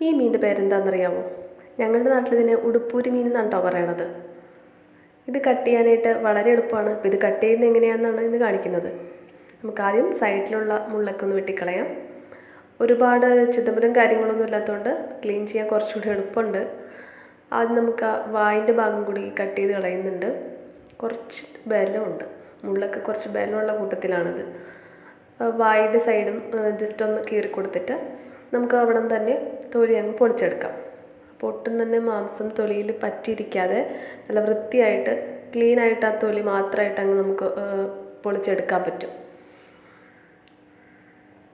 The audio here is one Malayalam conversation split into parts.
ഈ മീനിൻ്റെ പേരെന്താണെന്നറിയാമോ? ഞങ്ങളുടെ നാട്ടിലിതിനെ ഉടുപ്പൂരി മീൻ എന്നാണ് കേട്ടോ പറയണത്. ഇത് കട്ട് ചെയ്യാനായിട്ട് വളരെ എളുപ്പമാണ്. അപ്പോൾ ഇത് കട്ട് ചെയ്യുന്നത് എങ്ങനെയാണെന്നാണ് ഇന്ന് കാണിക്കുന്നത്. നമുക്ക് ആദ്യം സൈഡിലുള്ള മുള്ളൊക്കെ ഒന്ന് വെട്ടിക്കളയാം. ഒരുപാട് ചിതമ്പലും കാര്യങ്ങളൊന്നും ഇല്ലാത്തതുകൊണ്ട് ക്ലീൻ ചെയ്യാൻ കുറച്ചുകൂടി എളുപ്പമുണ്ട്. ആദ്യം നമുക്ക് ആ വായിൻ്റെ ഭാഗം കൂടി കട്ട് ചെയ്ത് കളയുന്നുണ്ട്. കുറച്ച് ബലമുണ്ട്, മുള്ളൊക്കെ കുറച്ച് ബലമുള്ള കൂട്ടത്തിലാണിത്. വായുടെ സൈഡും ജസ്റ്റ് ഒന്ന് കീറി കൊടുത്തിട്ട് നമുക്ക് അവിടെ തന്നെ തൊലി അങ്ങ് പൊളിച്ചെടുക്കാം. അപ്പോൾ ഒട്ടും തന്നെ മാംസം തൊലിയിൽ പറ്റിയിരിക്കാതെ നല്ല വൃത്തിയായിട്ട് ക്ലീനായിട്ട് ആ തൊലി മാത്രമായിട്ട് അങ്ങ് നമുക്ക് പൊളിച്ചെടുക്കാൻ പറ്റും.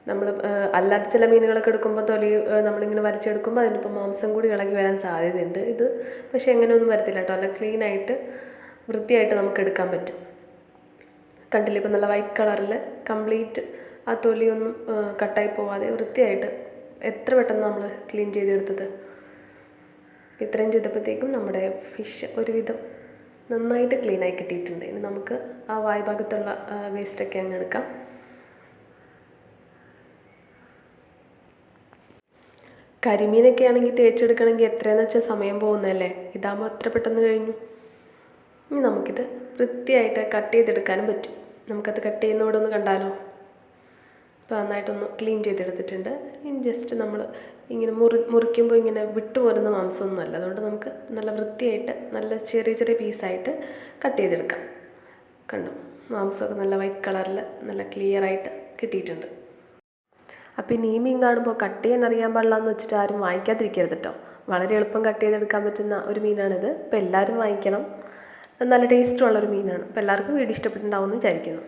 നമ്മൾ അല്ലാത്ത ചില മീനുകളൊക്കെ എടുക്കുമ്പോൾ തൊലി നമ്മളിങ്ങനെ വരച്ചെടുക്കുമ്പോൾ അതിനിപ്പോൾ മാംസം കൂടി ഇളകി വരാൻ സാധ്യതയുണ്ട്. ഇത് പക്ഷേ എങ്ങനെയൊന്നും വരത്തില്ല കേട്ടോ. നല്ല ക്ലീനായിട്ട് വൃത്തിയായിട്ട് നമുക്ക് എടുക്കാൻ പറ്റും. കണ്ടില്ലേ, ഇപ്പോൾ നല്ല വൈറ്റ് കളറിൽ കംപ്ലീറ്റ് ആ തൊലിയൊന്നും കട്ടായി പോവാതെ വൃത്തിയായിട്ട് എത്ര പെട്ടെന്ന് നമ്മൾ ക്ലീൻ ചെയ്തെടുത്തത്. ഇത്രയും ചെയ്തപ്പോഴത്തേക്കും നമ്മുടെ ഫിഷ് ഒരുവിധം നന്നായിട്ട് ക്ലീനായി കിട്ടിയിട്ടുണ്ട്. ഇനി നമുക്ക് ആ വായ് ഭാഗത്തുള്ള വേസ്റ്റൊക്കെ അങ്ങ് എടുക്കാം. കരിമീനൊക്കെ ആണെങ്കിൽ തേച്ചെടുക്കണമെങ്കിൽ എത്രയെന്ന് വെച്ചാൽ സമയം പോകുന്നതല്ലേ. ഇതാകുമ്പോൾ അത്ര പെട്ടെന്ന് കഴിഞ്ഞു. ഇനി നമുക്കിത് വൃത്തിയായിട്ട് കട്ട് ചെയ്തെടുക്കാനും പറ്റും. നമുക്കത് കട്ട് ചെയ്യുന്നതോടെ ഒന്ന് കണ്ടാലോ. അപ്പോൾ നന്നായിട്ടൊന്ന് ക്ലീൻ ചെയ്തെടുത്തിട്ടുണ്ട്. ഇനി ജസ്റ്റ് നമ്മൾ ഇങ്ങനെ മുറിക്കുമ്പോൾ ഇങ്ങനെ വിട്ടുപോരുന്ന മാംസമൊന്നുമല്ല. അതുകൊണ്ട് നമുക്ക് നല്ല വൃത്തിയായിട്ട് നല്ല ചെറിയ ചെറിയ പീസായിട്ട് കട്ട് ചെയ്തെടുക്കാം. കണ്ടു, മാംസമൊക്കെ നല്ല വൈറ്റ് കളറിൽ നല്ല ക്ലിയറായിട്ട് കിട്ടിയിട്ടുണ്ട്. അപ്പോൾ ഇനി ഈ മീൻ കാണുമ്പോൾ കട്ട് ചെയ്യാൻ അറിയാൻ പാടില്ലാന്ന് വെച്ചിട്ട് ആരും വാങ്ങിക്കാതിരിക്കരുത് കേട്ടോ. വളരെ എളുപ്പം കട്ട് ചെയ്തെടുക്കാൻ പറ്റുന്ന ഒരു മീനാണിത്. അപ്പോൾ എല്ലാവരും വാങ്ങിക്കണം. നല്ല ടേസ്റ്റുള്ളൊരു മീനാണ്. അപ്പോൾ എല്ലാവർക്കും വീഡിയോ ഇഷ്ടപ്പെട്ടിട്ടുണ്ടാവുമെന്ന് വിചാരിക്കുന്നു.